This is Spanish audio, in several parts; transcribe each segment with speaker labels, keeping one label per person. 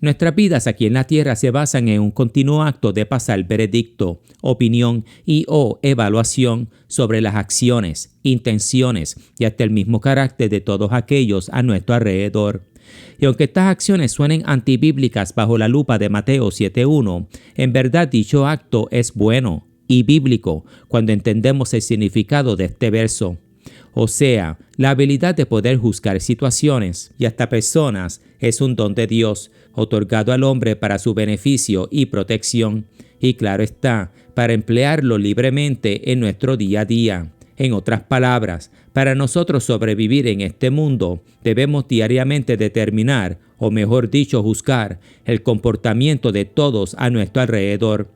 Speaker 1: Nuestras vidas aquí en la tierra se basan en un continuo acto de pasar veredicto, opinión o evaluación sobre las acciones, intenciones y hasta el mismo carácter de todos aquellos a nuestro alrededor. Y aunque estas acciones suenen antibíblicas bajo la lupa de Mateo 7:1, en verdad dicho acto es bueno y bíblico cuando entendemos el significado de este verso. O sea, la habilidad de poder juzgar situaciones y hasta personas es un don de Dios, otorgado al hombre para su beneficio y protección, y claro está, para emplearlo libremente en nuestro día a día. En otras palabras, para nosotros sobrevivir en este mundo, debemos diariamente determinar, o mejor dicho, juzgar, el comportamiento de todos a nuestro alrededor.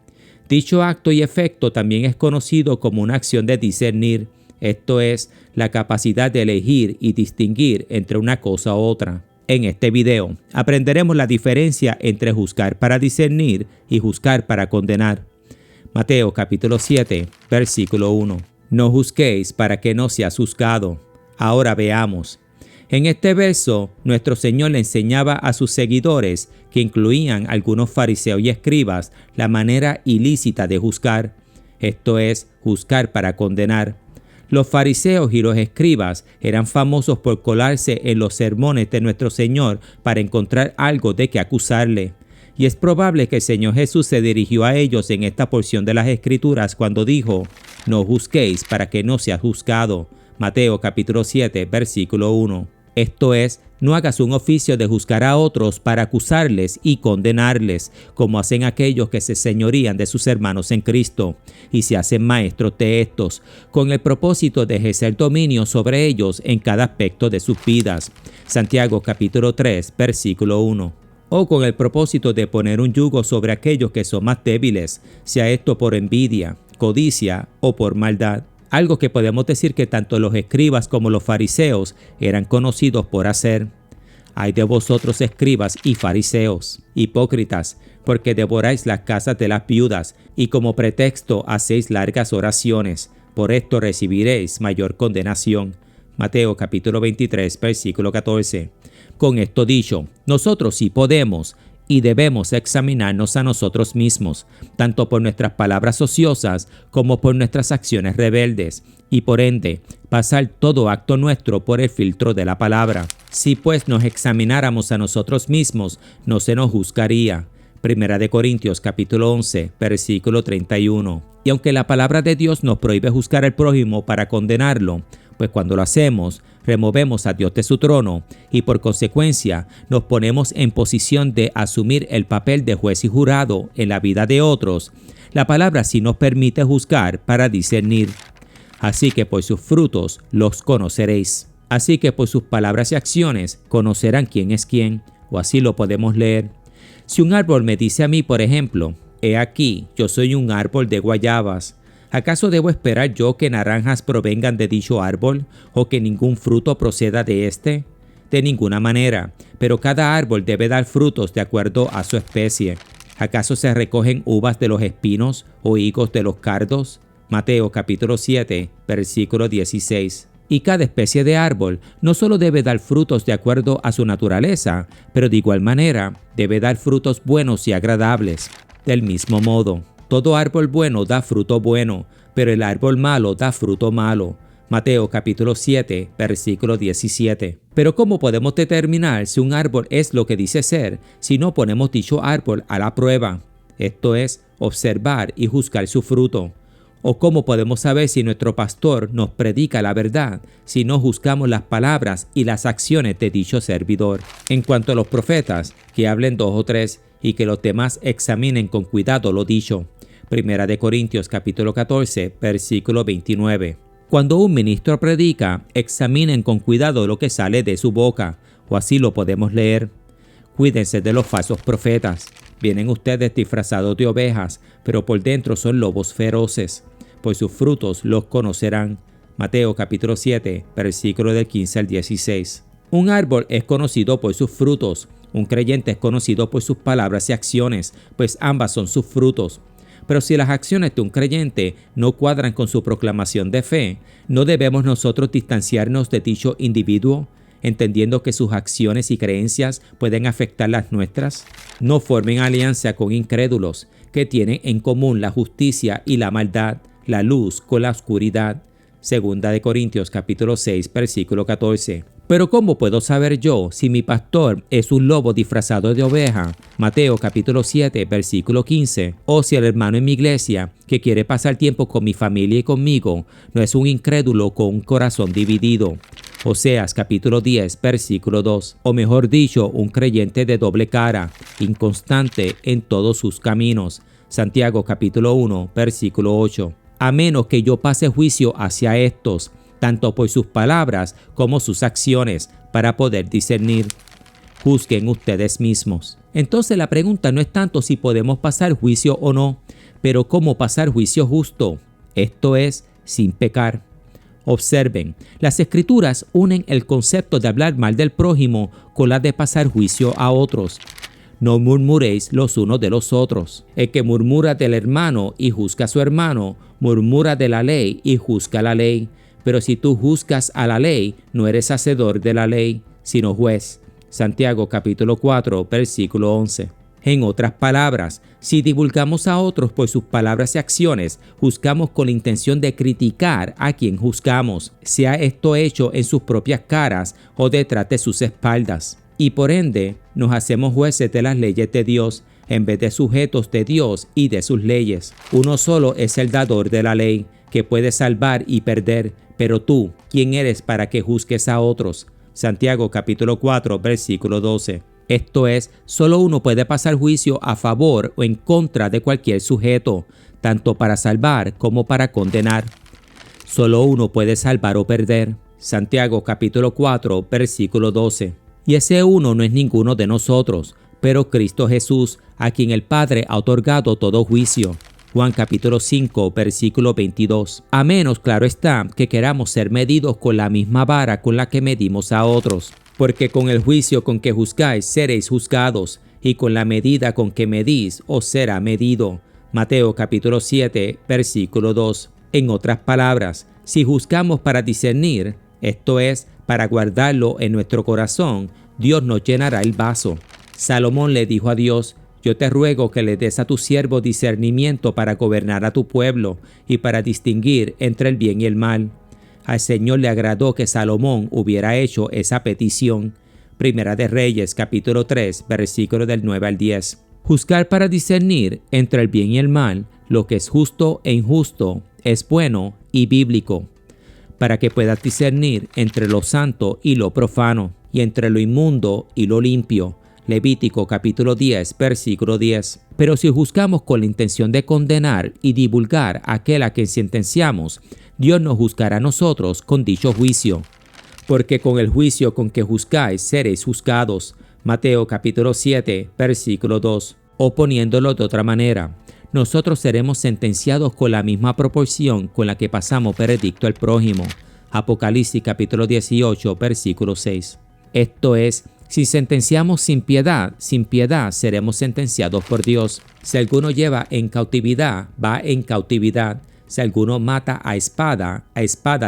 Speaker 1: Dicho acto y efecto también es conocido como una acción de discernir, esto es, la capacidad de elegir y distinguir entre una cosa u otra. En este video aprenderemos la diferencia entre juzgar para discernir y juzgar para condenar. Mateo capítulo 7, versículo 1. No juzguéis para que no seas juzgado. Ahora veamos. En este verso, nuestro Señor le enseñaba a sus seguidores, que incluían algunos fariseos y escribas, la manera ilícita de juzgar, esto es, juzgar para condenar. Los fariseos y los escribas eran famosos por colarse en los sermones de nuestro Señor para encontrar algo de que acusarle. Y es probable que el Señor Jesús se dirigió a ellos en esta porción de las Escrituras cuando dijo, no juzguéis para que no seas juzgado. Mateo capítulo 7, versículo 1. Esto es, no hagas un oficio de juzgar a otros para acusarles y condenarles, como hacen aquellos que se señorían de sus hermanos en Cristo, y se hacen maestros de estos, con el propósito de ejercer dominio sobre ellos en cada aspecto de sus vidas. Santiago capítulo 3, versículo 1. O con el propósito de poner un yugo sobre aquellos que son más débiles, sea esto por envidia, codicia o por maldad. Algo que podemos decir que tanto los escribas como los fariseos eran conocidos por hacer. Ay de vosotros escribas y fariseos, hipócritas, porque devoráis las casas de las viudas y como pretexto hacéis largas oraciones. Por esto recibiréis mayor condenación. Mateo capítulo 23, versículo 14. Con esto dicho, nosotros sí podemos y debemos examinarnos a nosotros mismos, tanto por nuestras palabras ociosas como por nuestras acciones rebeldes, y por ende, pasar todo acto nuestro por el filtro de la palabra. Si pues nos examináramos a nosotros mismos, no se nos juzgaría. Primera de Corintios capítulo 11, versículo 31. Y aunque la palabra de Dios nos prohíbe juzgar al prójimo para condenarlo, pues cuando lo hacemos, removemos a Dios de su trono y por consecuencia nos ponemos en posición de asumir el papel de juez y jurado en la vida de otros. La palabra sí nos permite juzgar para discernir. Así que por sus frutos los conoceréis. Así que por sus palabras y acciones conocerán quién es quién, o así lo podemos leer. Si un árbol me dice a mí, por ejemplo, he aquí, yo soy un árbol de guayabas, ¿acaso debo esperar yo que naranjas provengan de dicho árbol o que ningún fruto proceda de éste? De ninguna manera, pero cada árbol debe dar frutos de acuerdo a su especie. ¿Acaso se recogen uvas de los espinos o higos de los cardos? Mateo capítulo 7, versículo 16. Y cada especie de árbol no solo debe dar frutos de acuerdo a su naturaleza, pero de igual manera debe dar frutos buenos y agradables. Del mismo modo, todo árbol bueno da fruto bueno, pero el árbol malo da fruto malo. Mateo capítulo 7, versículo 17. Pero ¿cómo podemos determinar si un árbol es lo que dice ser si no ponemos dicho árbol a la prueba? Esto es, observar y juzgar su fruto. ¿O cómo podemos saber si nuestro pastor nos predica la verdad si no juzgamos las palabras y las acciones de dicho servidor? En cuanto a los profetas, que hablen 2 o 3 y que los demás examinen con cuidado lo dicho. Primera de Corintios capítulo 14, versículo 29. Cuando un ministro predica, examinen con cuidado lo que sale de su boca, o así lo podemos leer. Cuídense de los falsos profetas. Vienen ustedes disfrazados de ovejas, pero por dentro son lobos feroces. Por sus frutos los conocerán. Mateo capítulo 7, versículo del 15 al 16. Un árbol es conocido por sus frutos. Un creyente es conocido por sus palabras y acciones, pues ambas son sus frutos. Pero si las acciones de un creyente no cuadran con su proclamación de fe, ¿no debemos nosotros distanciarnos de dicho individuo? entendiendo que sus acciones y creencias pueden afectar las nuestras? No formen alianza con incrédulos que tienen en común la justicia y la maldad, la luz con la oscuridad. Segunda de Corintios capítulo 6, versículo 14. Pero ¿cómo puedo saber yo si mi pastor es un lobo disfrazado de oveja? Mateo capítulo 7, versículo 15. O si el hermano en mi iglesia, que quiere pasar tiempo con mi familia y conmigo, no es un incrédulo con un corazón dividido. Oseas capítulo 10, versículo 2. O mejor dicho, un creyente de doble cara, inconstante en todos sus caminos. Santiago capítulo 1, versículo 8. A menos que yo pase juicio hacia estos, tanto por sus palabras como sus acciones, para poder discernir. Juzguen ustedes mismos. Entonces la pregunta no es tanto si podemos pasar juicio o no, pero cómo pasar juicio justo, esto es, sin pecar. Observen, las Escrituras unen el concepto de hablar mal del prójimo con la de pasar juicio a otros. No murmuréis los unos de los otros. El que murmura del hermano y juzga a su hermano, murmura de la ley y juzga la ley. Pero si tú juzgas a la ley, no eres hacedor de la ley, sino juez. Santiago capítulo 4, versículo 11. En otras palabras, si divulgamos a otros por sus palabras y acciones, juzgamos con la intención de criticar a quien juzgamos, sea esto hecho en sus propias caras o detrás de sus espaldas. Y por ende, nos hacemos jueces de las leyes de Dios, en vez de sujetos de Dios y de sus leyes. Uno solo es el dador de la ley, que puede salvar y perder. Pero tú, ¿quién eres para que juzgues a otros? Santiago capítulo 4, versículo 12. Esto es, solo uno puede pasar juicio a favor o en contra de cualquier sujeto, tanto para salvar como para condenar. Solo uno puede salvar o perder. Santiago capítulo 4, versículo 12. Y ese uno no es ninguno de nosotros, pero Cristo Jesús, a quien el Padre ha otorgado todo juicio. Juan capítulo 5, versículo 22. A menos, claro está, que queramos ser medidos con la misma vara con la que medimos a otros. Porque con el juicio con que juzgáis seréis juzgados, y con la medida con que medís os será medido. Mateo capítulo 7, versículo 2. En otras palabras, si juzgamos para discernir, esto es, para guardarlo en nuestro corazón, Dios nos llenará el vaso. Salomón le dijo a Dios: yo te ruego que le des a tu siervo discernimiento para gobernar a tu pueblo y para distinguir entre el bien y el mal. Al Señor le agradó que Salomón hubiera hecho esa petición. Primera de Reyes, capítulo 3, versículos del 9 al 10. Juzgar para discernir entre el bien y el mal, lo que es justo e injusto, es bueno y bíblico, para que puedas discernir entre lo santo y lo profano, y entre lo inmundo y lo limpio. Levítico capítulo 10, versículo 10. Pero si juzgamos con la intención de condenar y divulgar a aquel a quien sentenciamos, Dios nos juzgará a nosotros con dicho juicio. Porque con el juicio con que juzgáis seréis juzgados. Mateo capítulo 7, versículo 2. O poniéndolo de otra manera, nosotros seremos sentenciados con la misma proporción con la que pasamos veredicto al prójimo. Apocalipsis capítulo 18, versículo 6. Esto es, si sentenciamos sin piedad seremos sentenciados por Dios. Si alguno lleva en cautividad, va en cautividad. Si alguno mata a espada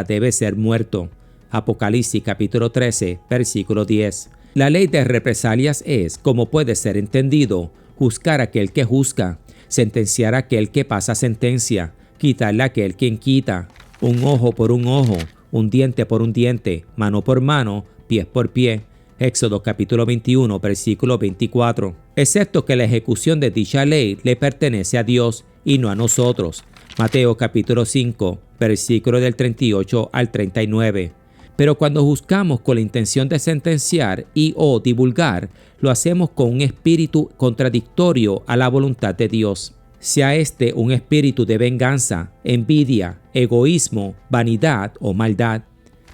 Speaker 1: debe ser muerto. Apocalipsis capítulo 13, versículo 10. La ley de represalias es, como puede ser entendido, juzgar a aquel que juzga, sentenciar a aquel que pasa sentencia, quitarle a aquel quien quita, un ojo por un ojo, un diente por un diente, mano por mano, pie por pie. Éxodo capítulo 21, versículo 24. Excepto que la ejecución de dicha ley le pertenece a Dios y no a nosotros. Mateo capítulo 5, versículo del 38 al 39. Pero cuando juzgamos con la intención de sentenciar y o divulgar, lo hacemos con un espíritu contradictorio a la voluntad de Dios. Sea este un espíritu de venganza, envidia, egoísmo, vanidad o maldad.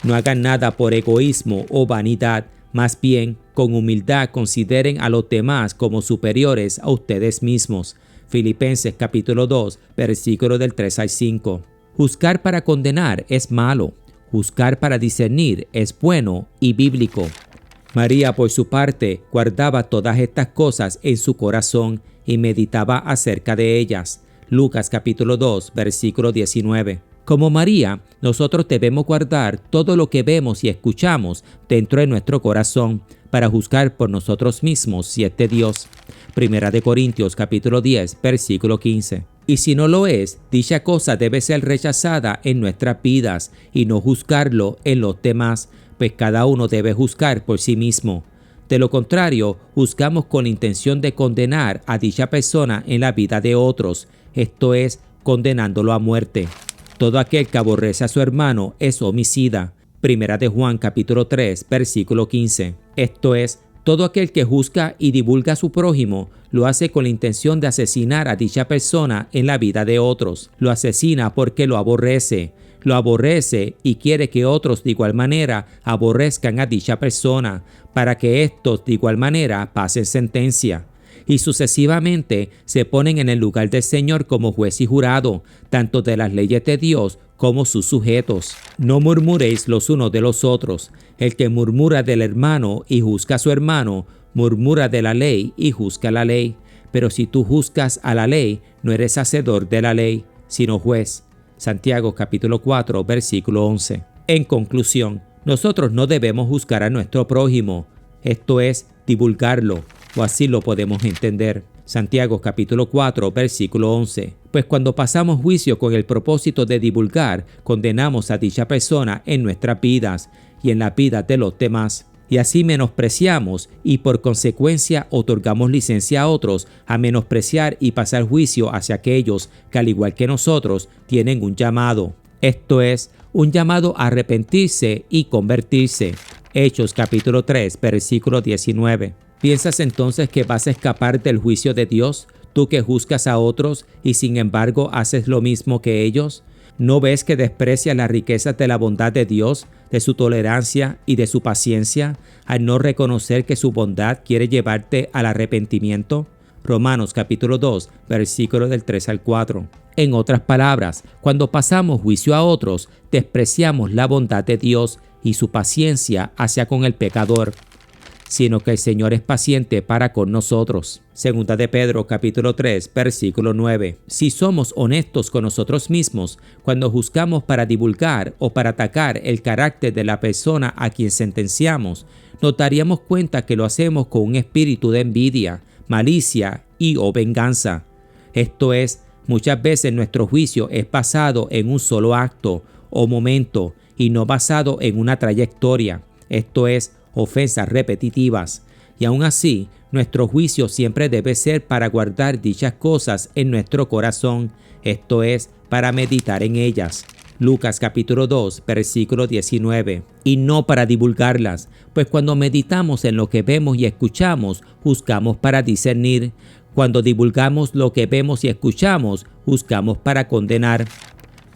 Speaker 1: No hagan nada por egoísmo o vanidad. Más bien, con humildad consideren a los demás como superiores a ustedes mismos. Filipenses capítulo 2, versículos del 3 al 5. Juzgar para condenar es malo. Juzgar para discernir es bueno y bíblico. María, por su parte, guardaba todas estas cosas en su corazón y meditaba acerca de ellas. Lucas capítulo 2, versículo 19. Como María, nosotros debemos guardar todo lo que vemos y escuchamos dentro de nuestro corazón para juzgar por nosotros mismos si es de Dios. Primera de Corintios capítulo 10, versículo 15. Y si no lo es, dicha cosa debe ser rechazada en nuestras vidas y no juzgarlo en los demás, pues cada uno debe juzgar por sí mismo. De lo contrario, juzgamos con la intención de condenar a dicha persona en la vida de otros, esto es, condenándolo a muerte. Todo aquel que aborrece a su hermano es homicida. Primera de Juan capítulo 3, versículo 15. Esto es, todo aquel que juzga y divulga a su prójimo lo hace con la intención de asesinar a dicha persona en la vida de otros. Lo asesina porque lo aborrece y quiere que otros de igual manera aborrezcan a dicha persona, para que estos de igual manera pasen sentencia. Y sucesivamente se ponen en el lugar del Señor como juez y jurado, tanto de las leyes de Dios como sus sujetos. No murmuréis los unos de los otros. El que murmura del hermano y juzga a su hermano, murmura de la ley y juzga la ley. Pero si tú juzgas a la ley, no eres hacedor de la ley, sino juez. Santiago capítulo 4, versículo 11. En conclusión, nosotros no debemos juzgar a nuestro prójimo, esto es, divulgarlo, o así lo podemos entender. Santiago capítulo 4, versículo 11. Pues cuando pasamos juicio con el propósito de divulgar, condenamos a dicha persona en nuestras vidas y en la vida de los demás. Y así menospreciamos y por consecuencia otorgamos licencia a otros a menospreciar y pasar juicio hacia aquellos que al igual que nosotros tienen un llamado. Esto es, un llamado a arrepentirse y convertirse. Hechos capítulo 3, versículo 19. ¿Piensas entonces que vas a escapar del juicio de Dios, tú que juzgas a otros y sin embargo haces lo mismo que ellos? ¿No ves que desprecias las riquezas de la bondad de Dios, de su tolerancia y de su paciencia, al no reconocer que su bondad quiere llevarte al arrepentimiento? Romanos capítulo 2, versículos del 3 al 4. En otras palabras, cuando pasamos juicio a otros, despreciamos la bondad de Dios y su paciencia hacia con el pecador, sino que el Señor es paciente para con nosotros. Segunda de Pedro capítulo 3, versículo 9. Si somos honestos con nosotros mismos, cuando juzgamos para divulgar o para atacar el carácter de la persona a quien sentenciamos, nos daríamos cuenta que lo hacemos con un espíritu de envidia, malicia o venganza. Esto es, muchas veces nuestro juicio es basado en un solo acto o momento y no basado en una trayectoria. Esto es, ofensas repetitivas. Y aún así, nuestro juicio siempre debe ser para guardar dichas cosas en nuestro corazón, esto es, para meditar en ellas. Lucas capítulo 2, versículo 19. Y no para divulgarlas, pues cuando meditamos en lo que vemos y escuchamos, juzgamos para discernir. Cuando divulgamos lo que vemos y escuchamos, juzgamos para condenar.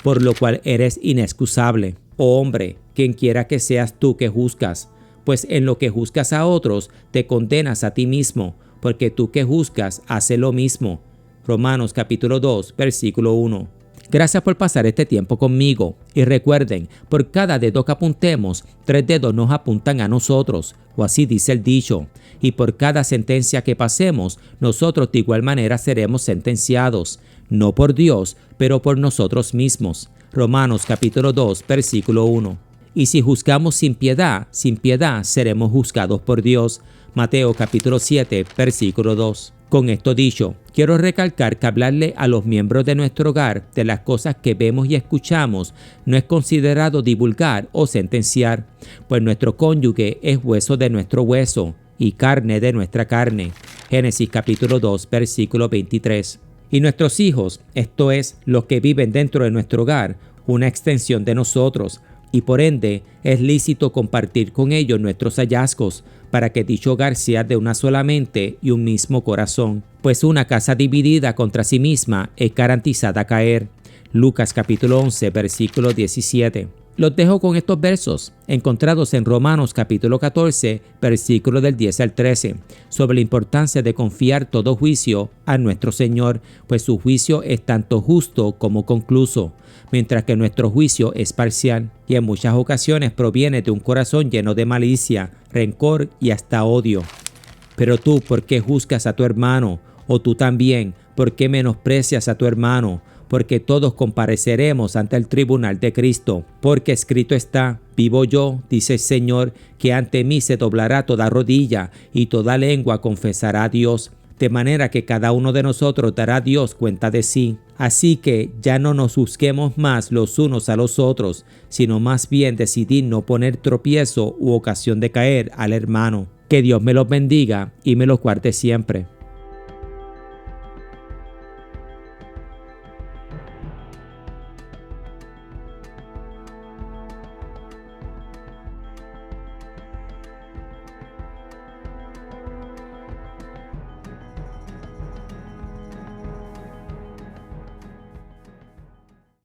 Speaker 1: Por lo cual eres inexcusable. Oh hombre, quien quiera que seas tú que juzgas, pues en lo que juzgas a otros, te condenas a ti mismo, porque tú que juzgas, haces lo mismo. Romanos capítulo 2, versículo 1. Gracias por pasar este tiempo conmigo. Y recuerden, por cada dedo que apuntemos, 3 dedos nos apuntan a nosotros, o así dice el dicho. Y por cada sentencia que pasemos, nosotros de igual manera seremos sentenciados, no por Dios, pero por nosotros mismos. Romanos capítulo 2, versículo 1. Y si juzgamos sin piedad seremos juzgados por Dios. Mateo capítulo 7, versículo 2. Con esto dicho, quiero recalcar que hablarle a los miembros de nuestro hogar de las cosas que vemos y escuchamos no es considerado divulgar o sentenciar, pues nuestro cónyuge es hueso de nuestro hueso y carne de nuestra carne. Génesis capítulo 2, versículo 23. Y nuestros hijos, esto es, los que viven dentro de nuestro hogar, una extensión de nosotros, y por ende es lícito compartir con ellos nuestros hallazgos para que dicho hogar sea de una sola mente y un mismo corazón, pues una casa dividida contra sí misma es garantizada a caer. Lucas capítulo 11, versículo 17. Los dejo con estos versos, encontrados en Romanos capítulo 14, versículos del 10 al 13, sobre la importancia de confiar todo juicio a nuestro Señor, pues su juicio es tanto justo como concluso, mientras que nuestro juicio es parcial y en muchas ocasiones proviene de un corazón lleno de malicia, rencor y hasta odio. Pero tú, ¿por qué juzgas a tu hermano? O tú también, ¿por qué menosprecias a tu hermano? porque todos compareceremos ante el tribunal de Cristo. Porque escrito está: vivo yo, dice el Señor, que ante mí se doblará toda rodilla y toda lengua confesará a Dios. De manera que cada uno de nosotros dará a Dios cuenta de sí. Así que ya no nos juzguemos más los unos a los otros, sino más bien decidir no poner tropiezo u ocasión de caer al hermano. Que Dios me los bendiga y me los guarde siempre.